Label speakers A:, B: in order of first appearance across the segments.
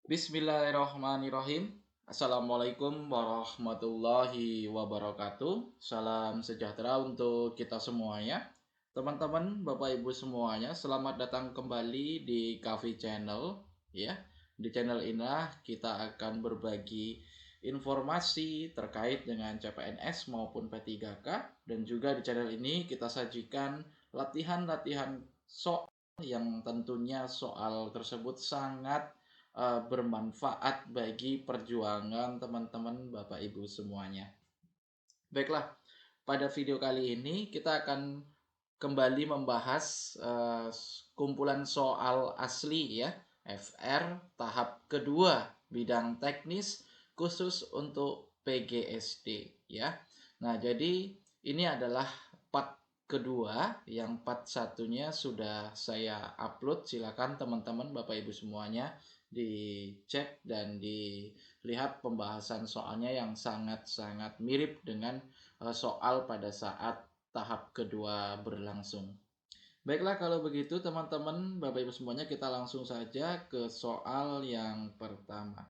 A: Bismillahirrahmanirrahim. Assalamualaikum warahmatullahi wabarakatuh. Salam sejahtera untuk kita semuanya. Teman-teman, Bapak Ibu semuanya, selamat datang kembali di Cafe Channel ya. Di channel ini kita akan berbagi informasi terkait dengan CPNS maupun P3K, dan juga di channel ini kita sajikan latihan-latihan soal yang tentunya soal tersebut sangat bermanfaat bagi perjuangan teman-teman Bapak Ibu semuanya. Baiklah, pada video kali ini kita akan kembali membahas kumpulan soal asli ya, FR tahap kedua bidang teknis khusus untuk PGSD ya. Nah, jadi ini adalah part kedua, yang part satunya sudah saya upload. Silakan teman-teman Bapak Ibu semuanya dicek dan dilihat pembahasan soalnya yang sangat-sangat mirip dengan soal pada saat tahap kedua berlangsung. Baiklah, kalau begitu teman-teman Bapak Ibu semuanya, kita langsung saja ke soal yang pertama.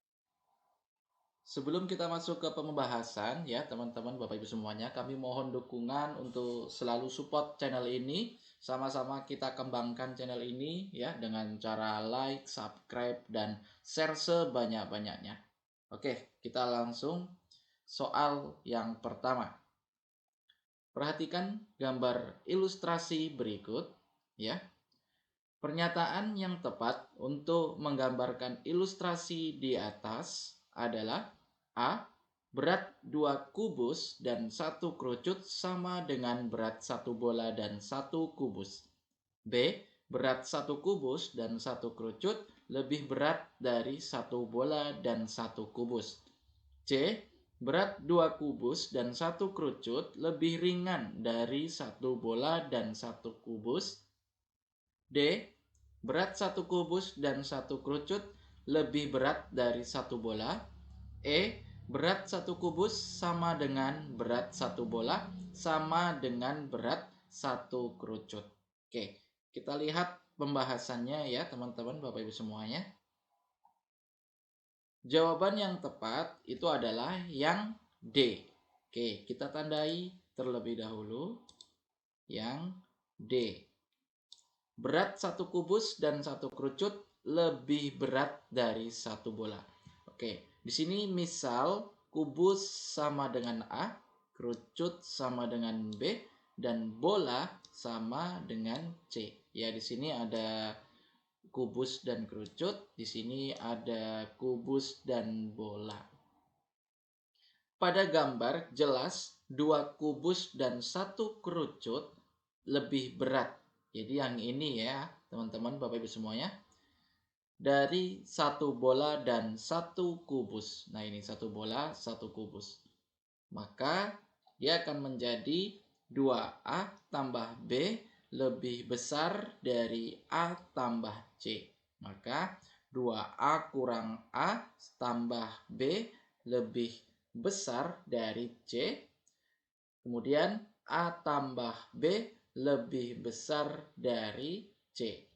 A: Sebelum kita masuk ke pembahasan ya teman-teman Bapak Ibu semuanya, kami mohon dukungan untuk selalu support channel ini. Sama-sama kita kembangkan channel ini ya dengan cara like, subscribe, dan share sebanyak-banyaknya. Oke, kita langsung soal yang pertama. Perhatikan gambar ilustrasi berikut ya. Pernyataan yang tepat untuk menggambarkan ilustrasi di atas adalah: A. Berat 2 kubus dan 1 kerucut sama dengan berat 1 bola dan 1 kubus. B. Berat 1 kubus dan 1 kerucut lebih berat dari 1 bola dan 1 kubus. C. Berat 2 kubus dan 1 kerucut lebih ringan dari 1 bola dan 1 kubus. D. Berat 1 kubus dan 1 kerucut lebih berat dari 1 bola. E. Berat 1 kubus sama dengan berat 1 bola sama dengan berat 1 kerucut. Oke, kita lihat pembahasannya ya teman-teman Bapak Ibu semuanya. Jawaban yang tepat itu adalah yang D. Oke, kita tandai terlebih dahulu yang D. Berat 1 kubus dan 1 kerucut lebih berat dari 1 bola. Oke, di sini misal kubus sama dengan A, kerucut sama dengan B, dan bola sama dengan C. Ya, di sini ada kubus dan kerucut, di sini ada kubus dan bola. Pada gambar jelas 2 kubus dan 1 kerucut lebih berat. Jadi yang ini ya, teman-teman Bapak Ibu semuanya, dari 1 bola dan 1 kubus. Nah, ini 1 bola, 1 kubus. Maka dia akan menjadi 2A tambah B lebih besar dari A tambah C. Maka 2A kurang A tambah B lebih besar dari C. Kemudian A tambah B lebih besar dari C.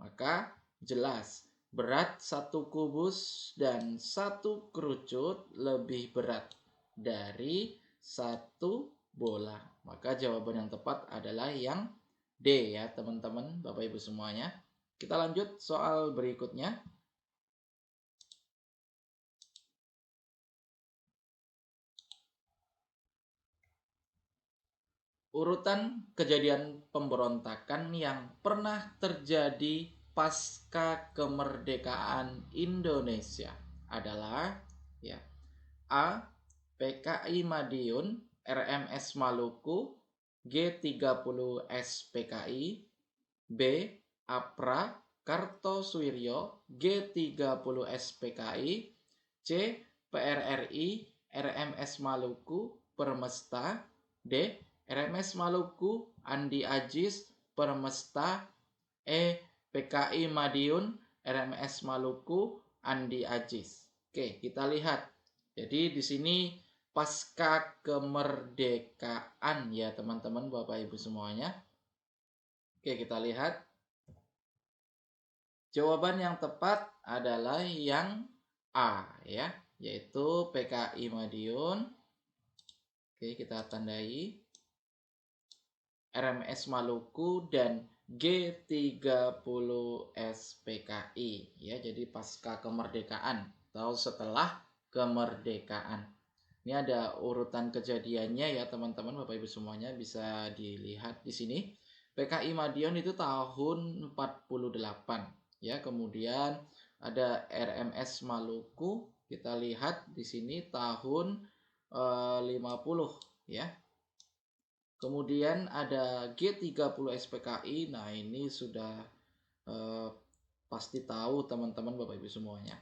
A: Maka jelas berat 1 kubus dan 1 kerucut lebih berat dari 1 bola. Maka jawaban yang tepat adalah yang D ya teman-teman Bapak Ibu semuanya. Kita lanjut soal berikutnya. Urutan kejadian pemberontakan yang pernah terjadi pasca kemerdekaan Indonesia adalah ya: A. PKI Madiun RMS Maluku G30 SPKI. B. APRA Kartosuwiryo G30 SPKI. C. PRRI RMS Maluku Permesta. D. RMS Maluku Andi Ajis Permesta. E. PKI Madiun RMS Maluku Andi Ajis. Oke, kita lihat. Jadi di sini pasca kemerdekaan ya teman-teman Bapak Ibu semuanya. Oke, kita lihat. Jawaban yang tepat adalah yang A ya, yaitu PKI Madiun. Oke, kita tandai. RMS Maluku dan G30 SPKI ya, jadi pasca kemerdekaan atau setelah kemerdekaan. Ini ada urutan kejadiannya ya teman-teman, Bapak Ibu semuanya bisa dilihat di sini. PKI Madiun itu tahun 48 ya, kemudian ada RMS Maluku, kita lihat di sini tahun 50 ya. Kemudian ada G30 SPKI. Nah, ini sudah pasti tahu teman-teman Bapak Ibu semuanya.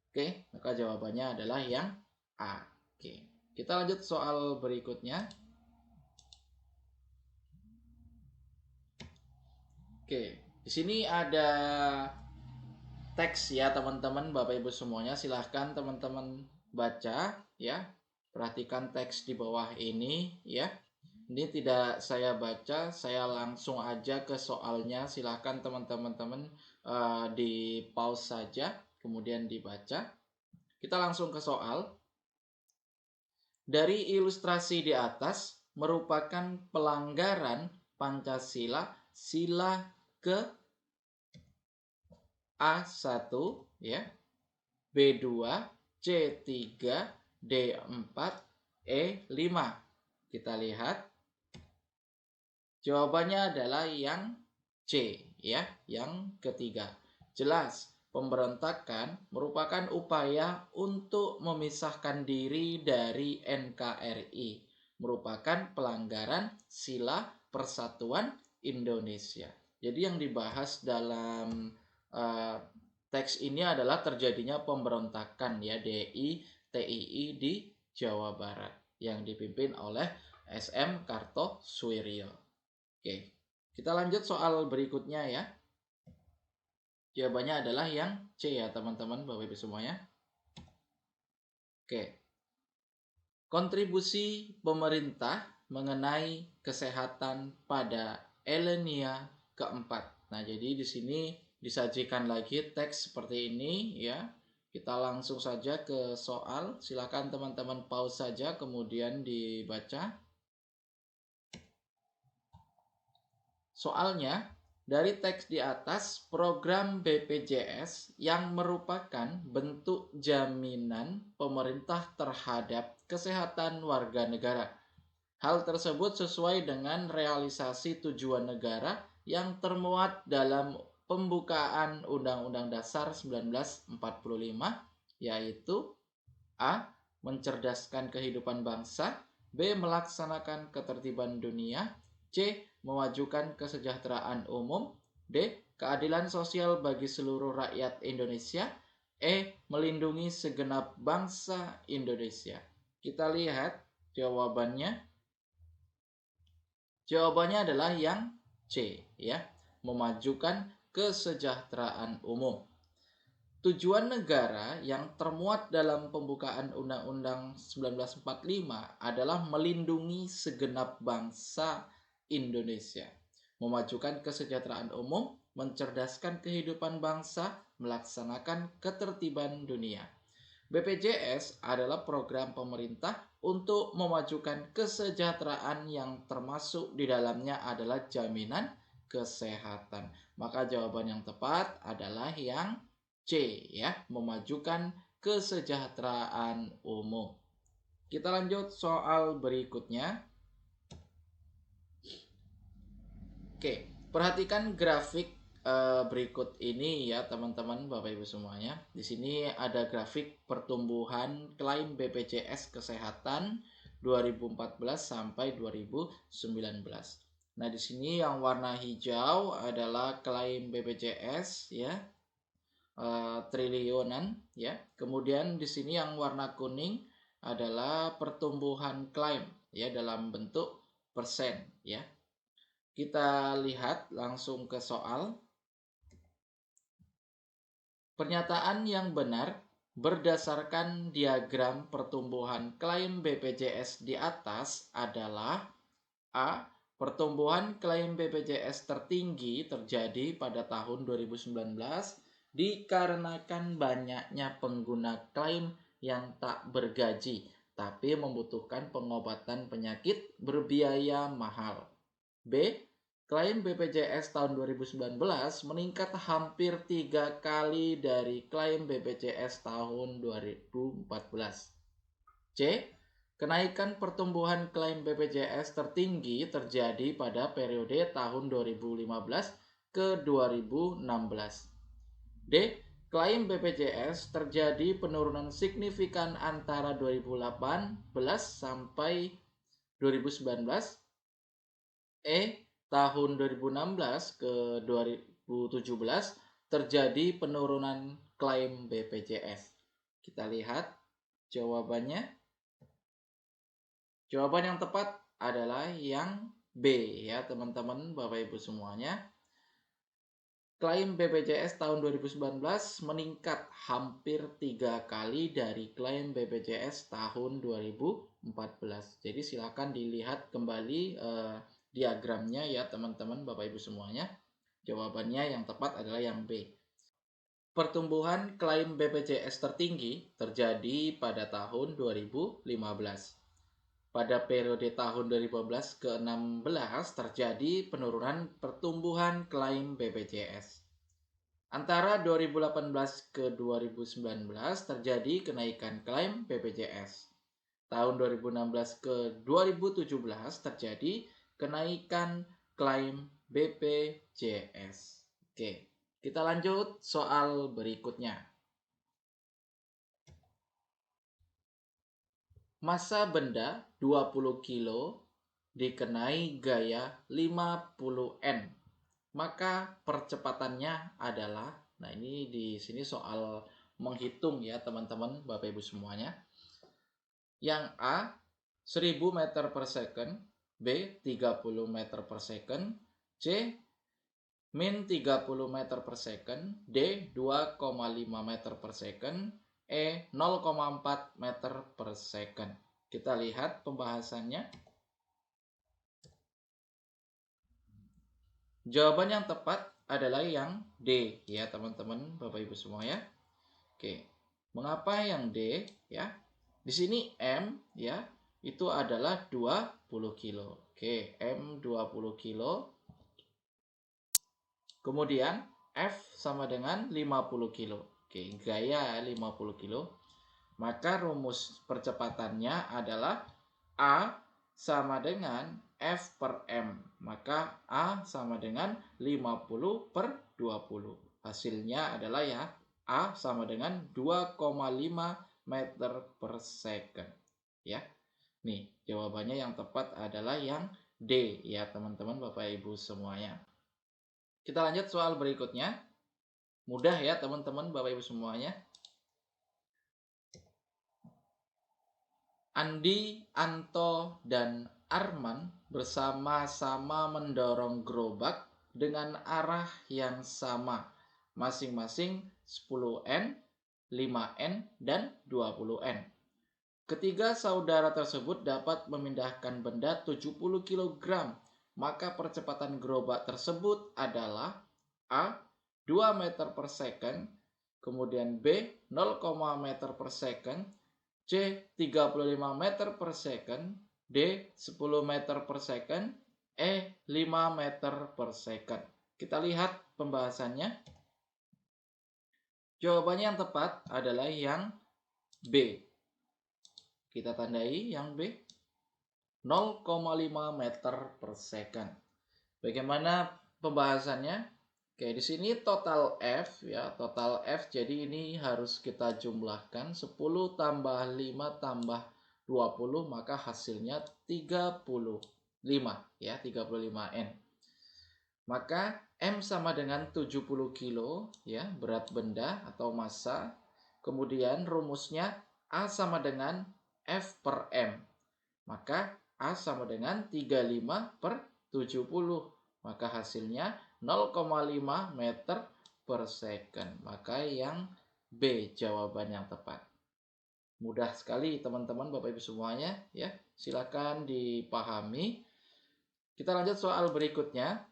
A: Oke, maka jawabannya adalah yang A. Oke, kita lanjut soal berikutnya. Oke, di sini ada teks ya teman-teman Bapak Ibu semuanya. Silahkan teman-teman baca ya. Perhatikan teks di bawah ini ya. Ini tidak saya baca, saya langsung aja ke soalnya. Silahkan teman-teman di pause saja, kemudian dibaca. Kita langsung ke soal. Dari ilustrasi di atas merupakan pelanggaran Pancasila sila ke A1 ya, B2, C3, D4, E5. Kita lihat. Jawabannya adalah yang C ya, yang ketiga. Jelas, pemberontakan merupakan upaya untuk memisahkan diri dari NKRI, merupakan pelanggaran sila persatuan Indonesia. Jadi yang dibahas dalam teks ini adalah terjadinya pemberontakan ya DI TII di Jawa Barat yang dipimpin oleh SM Kartosuwiryo. Oke, kita lanjut soal berikutnya ya. Jawabannya adalah yang C ya teman-teman Bapak Ibu semuanya. Oke. Kontribusi pemerintah mengenai kesehatan pada elenia keempat. Nah, jadi di sini disajikan lagi teks seperti ini ya. Kita langsung saja ke soal. Silakan teman-teman pause saja kemudian dibaca. Soalnya, dari teks di atas, program BPJS yang merupakan bentuk jaminan pemerintah terhadap kesehatan warga negara. Hal tersebut sesuai dengan realisasi tujuan negara yang termuat dalam pembukaan Undang-Undang Dasar 1945, yaitu A. Mencerdaskan kehidupan bangsa, B. Melaksanakan ketertiban dunia, C. Memajukan kesejahteraan umum, D. Keadilan sosial bagi seluruh rakyat Indonesia, E. Melindungi segenap bangsa Indonesia. Kita lihat jawabannya. Jawabannya adalah yang C ya, memajukan kesejahteraan umum. Tujuan negara yang termuat dalam pembukaan Undang-Undang 1945 adalah melindungi segenap bangsa Indonesia, memajukan kesejahteraan umum, mencerdaskan kehidupan bangsa, melaksanakan ketertiban dunia. BPJS adalah program pemerintah untuk memajukan kesejahteraan yang termasuk di dalamnya adalah jaminan kesehatan. Maka jawaban yang tepat adalah yang C ya, memajukan kesejahteraan umum. Kita lanjut soal berikutnya. Oke, perhatikan grafik berikut ini ya teman-teman Bapak Ibu semuanya. Di sini ada grafik pertumbuhan klaim BPJS Kesehatan 2014 sampai 2019. Nah, di sini yang warna hijau adalah klaim BPJS ya. Triliunan ya. Kemudian di sini yang warna kuning adalah pertumbuhan klaim ya dalam bentuk persen ya. Kita lihat langsung ke soal. Pernyataan yang benar berdasarkan diagram pertumbuhan klaim BPJS di atas adalah A. Pertumbuhan klaim BPJS tertinggi terjadi pada tahun 2019 dikarenakan banyaknya pengguna klaim yang tak bergaji, tapi membutuhkan pengobatan penyakit berbiaya mahal. B. Klaim BPJS tahun 2019 meningkat hampir 3 kali dari klaim BPJS tahun 2014. C. Kenaikan pertumbuhan klaim BPJS tertinggi terjadi pada periode tahun 2015 ke 2016. D. Klaim BPJS terjadi penurunan signifikan antara 2018 sampai 2019. E. Tahun 2016 ke 2017 terjadi penurunan klaim BPJS. Kita lihat jawabannya. Jawaban yang tepat adalah yang B ya teman-teman, Bapak Ibu semuanya. Klaim BPJS tahun 2019 meningkat hampir 3 kali dari klaim BPJS tahun 2014. Jadi silakan dilihat kembali diagramnya ya teman-teman, Bapak Ibu semuanya. Jawabannya yang tepat adalah yang B. Pertumbuhan klaim BPJS tertinggi terjadi pada tahun 2015. Pada periode tahun 2015 ke 16 terjadi penurunan pertumbuhan klaim BPJS. Antara 2018 ke 2019 terjadi kenaikan klaim BPJS. Tahun 2016 ke 2017 terjadi kenaikan klaim BPJS. Oke, kita lanjut soal berikutnya. Massa benda 20 kilo dikenai gaya 50 N. Maka percepatannya adalah, nah ini di sini soal menghitung ya teman-teman, Bapak Ibu semuanya. Yang A 1000 meter per second, B 30 meter per second, C min 30 meter per second, D 2,5 meter per second, E 0,4 meter per second. Kita lihat pembahasannya. Jawaban yang tepat adalah yang D ya teman-teman, Bapak Ibu semua ya. Oke. Mengapa yang D ya? Di sini M ya, itu adalah 20 kilo. Oke, M 20 kilo. Kemudian F sama dengan 50 kilo. Oke, gaya 50 kilo. Maka rumus percepatannya adalah A sama dengan F per M. Maka A sama dengan 50 per 20. Hasilnya adalah ya A sama dengan 2,5 meter per second. Ya. Nih, jawabannya yang tepat adalah yang D ya teman-teman, Bapak Ibu semuanya. Kita lanjut soal berikutnya. Mudah ya teman-teman, Bapak Ibu semuanya. Andi, Anto, dan Arman bersama-sama mendorong gerobak dengan arah yang sama, masing-masing 10N, 5N, dan 20N. Ketiga saudara tersebut dapat memindahkan benda 70 kg, maka percepatan gerobak tersebut adalah A 2 meter per second, kemudian B 0, meter per second, C 35 meter per second, D 10 meter per second, E 5 meter per second. Kita lihat pembahasannya. Jawabannya yang tepat adalah yang B. Kita tandai yang B. 0,5 meter per second. Bagaimana pembahasannya? Oke, di sini total F ya, total F. Jadi ini harus kita jumlahkan 10 tambah 5 tambah 20, maka hasilnya 35 ya, 35N. Maka M sama dengan 70 kilo ya, berat benda atau massa. Kemudian rumusnya A sama dengan F per M. Maka A sama dengan 35 per 70. Maka hasilnya 0,5 meter per second. Maka yang B jawaban yang tepat. Mudah sekali teman-teman, Bapak Ibu semuanya ya. Silakan dipahami. Kita lanjut soal berikutnya.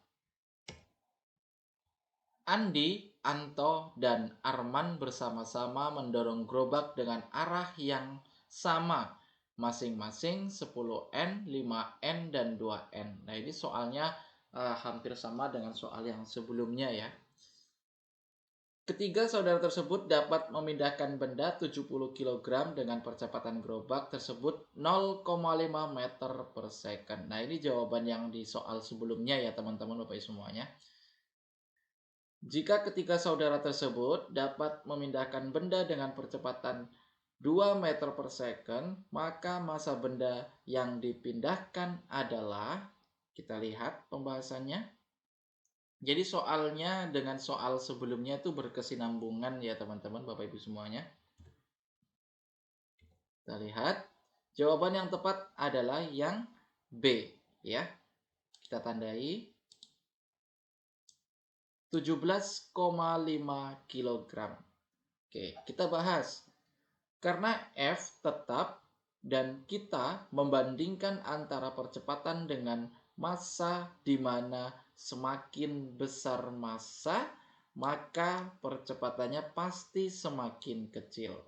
A: Andi Anto dan Arman bersama-sama mendorong gerobak dengan arah yang sama, masing-masing 10N, 5N, dan 2N. Nah, ini soalnya hampir sama dengan soal yang sebelumnya ya. Ketiga saudara tersebut dapat memindahkan benda 70 kg dengan percepatan gerobak tersebut 0,5 meter per second. Nah, ini jawaban yang di soal sebelumnya ya teman-teman Bapak Ibu semuanya. Jika ketiga saudara tersebut dapat memindahkan benda dengan percepatan 2 meter per second, maka massa benda yang dipindahkan adalah, kita lihat pembahasannya. Jadi soalnya dengan soal sebelumnya itu berkesinambungan ya teman-teman Bapak Ibu semuanya. Kita lihat jawaban yang tepat adalah yang B ya. Kita tandai 17,5 kg. Oke, kita bahas. Karena F tetap dan kita membandingkan antara percepatan dengan massa di mana semakin besar massa, maka percepatannya pasti semakin kecil.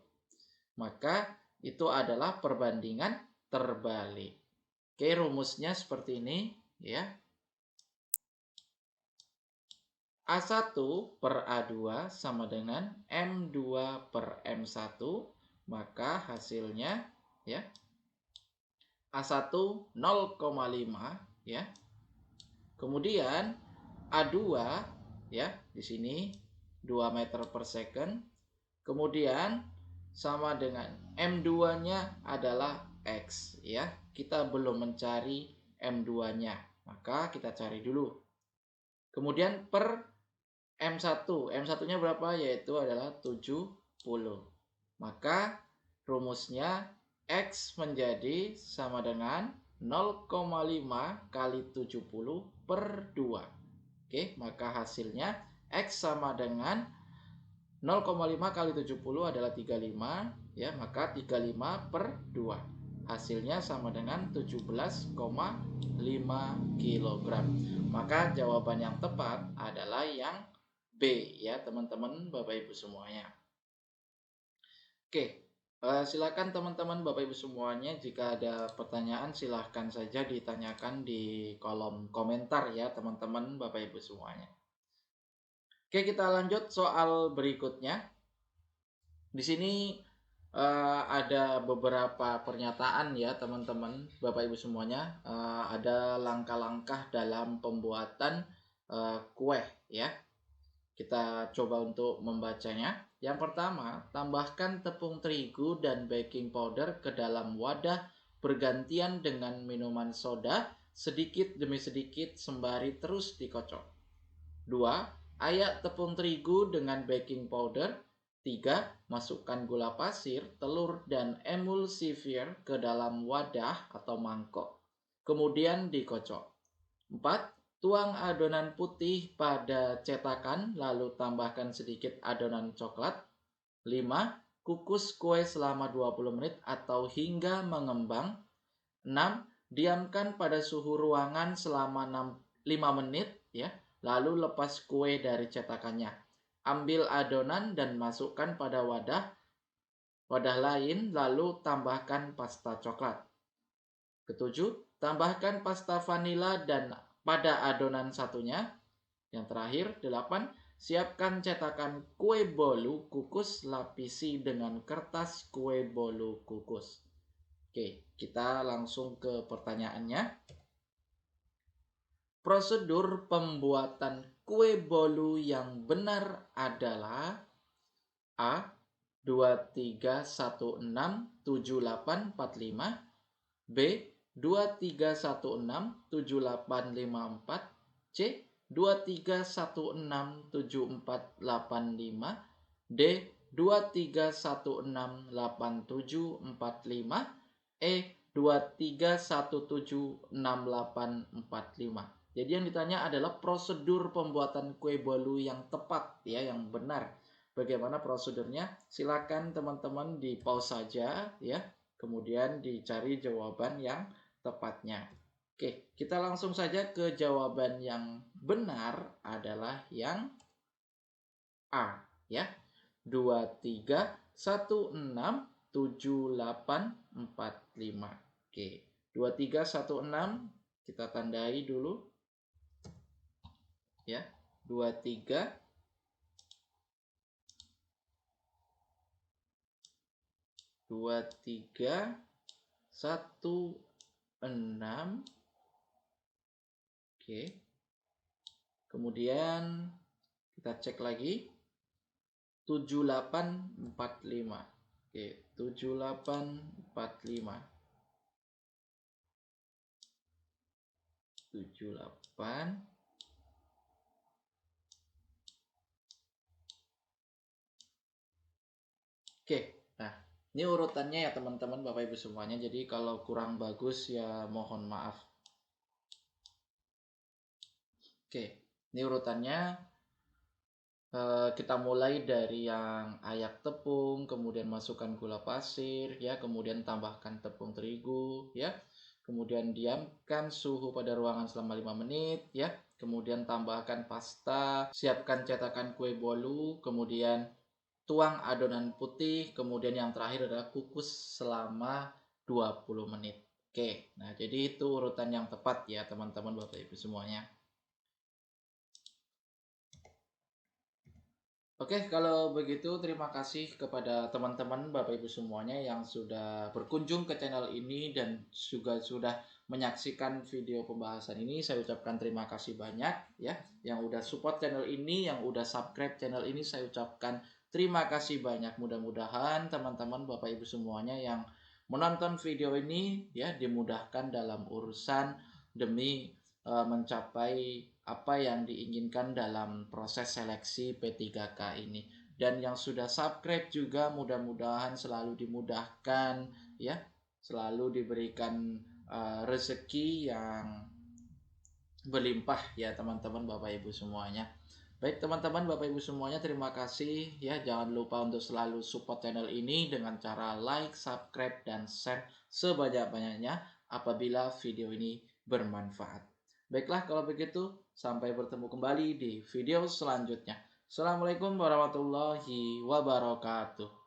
A: Maka itu adalah perbandingan terbalik. Oke, rumusnya seperti ini ya. A1 per A2 sama dengan M2 per M1, maka hasilnya ya A1 0,5 ya. Kemudian A2 ya, di sini 2 meter per second. Kemudian sama dengan M2-nya adalah X ya. Kita belum mencari M2-nya, maka kita cari dulu. Kemudian per M1, M1-nya berapa? Yaitu adalah 70. Maka rumusnya X menjadi sama dengan 0,5 kali 70 per 2. Oke, maka hasilnya X sama dengan 0,5 kali 70 adalah 35 ya, maka 35 per 2. Hasilnya sama dengan 17,5 kg. Maka jawaban yang tepat adalah yang B ya teman-teman Bapak Ibu semuanya. Oke, silakan teman-teman Bapak Ibu semuanya, jika ada pertanyaan silahkan saja ditanyakan di kolom komentar ya teman-teman Bapak Ibu semuanya. Oke, kita lanjut soal berikutnya. Di sini ada beberapa pernyataan ya teman-teman Bapak Ibu semuanya. Ada langkah-langkah dalam pembuatan kue ya. Kita coba untuk membacanya. Yang pertama, tambahkan tepung terigu dan baking powder ke dalam wadah bergantian dengan minuman soda sedikit demi sedikit sembari terus dikocok. 2. Ayak tepung terigu dengan baking powder. 3. Masukkan gula pasir, telur, dan emulsifier ke dalam wadah atau mangkok. Kemudian dikocok. 4. Tuang adonan putih pada cetakan, lalu tambahkan sedikit adonan coklat. 5. Kukus kue selama 20 menit atau hingga mengembang. 6. Diamkan pada suhu ruangan selama 5 menit ya. Lalu lepas kue dari cetakannya. Ambil adonan dan masukkan pada wadah lain, lalu tambahkan pasta coklat. 7. Tambahkan pasta vanila dan pada adonan satunya. Yang terakhir, 8. Siapkan cetakan kue bolu kukus, lapisi dengan kertas kue bolu kukus. Oke, kita langsung ke pertanyaannya. Prosedur pembuatan kue bolu yang benar adalah A. 23167845, B. 23167854, C. 23167485, D. 23168745, E. 23176845. Jadi yang ditanya adalah prosedur pembuatan kue bolu yang tepat ya, yang benar. Bagaimana prosedurnya? Silakan teman-teman di pause saja ya. Kemudian dicari jawaban yang tepatnya. Oke, kita langsung saja ke jawaban yang benar adalah yang A ya. 23167845. Oke, 2316 kita tandai dulu ya. 23 2316. Oke. Kemudian kita cek lagi 7845. Oke, 7845. 78. Oke, nah ini urutannya ya teman-teman Bapak Ibu semuanya. Jadi kalau kurang bagus ya mohon maaf. Oke, ini urutannya. Kita mulai dari yang ayak tepung, kemudian masukkan gula pasir, ya, kemudian tambahkan tepung terigu, ya, kemudian diamkan suhu pada ruangan selama 5 menit, ya, kemudian tambahkan pasta, siapkan cetakan kue bolu, kemudian tuang adonan putih, kemudian yang terakhir adalah kukus selama 20 menit. Oke, nah jadi itu urutan yang tepat ya teman-teman Bapak Ibu semuanya. Oke, kalau begitu terima kasih kepada teman-teman Bapak Ibu semuanya yang sudah berkunjung ke channel ini dan juga sudah menyaksikan video pembahasan ini. Saya ucapkan terima kasih banyak ya. Yang udah support channel ini, yang udah subscribe channel ini, saya ucapkan terima kasih banyak. Mudah-mudahan teman-teman Bapak Ibu semuanya yang menonton video ini ya dimudahkan dalam urusan demi mencapai apa yang diinginkan dalam proses seleksi P3K ini. Dan yang sudah subscribe juga mudah-mudahan selalu dimudahkan ya, selalu diberikan rezeki yang berlimpah ya teman-teman Bapak Ibu semuanya. Baik teman-teman Bapak Ibu semuanya, terima kasih ya. Jangan lupa untuk selalu support channel ini dengan cara like, subscribe, dan share sebanyak-banyaknya apabila video ini bermanfaat. Baiklah kalau begitu, sampai bertemu kembali di video selanjutnya. Assalamualaikum warahmatullahi wabarakatuh.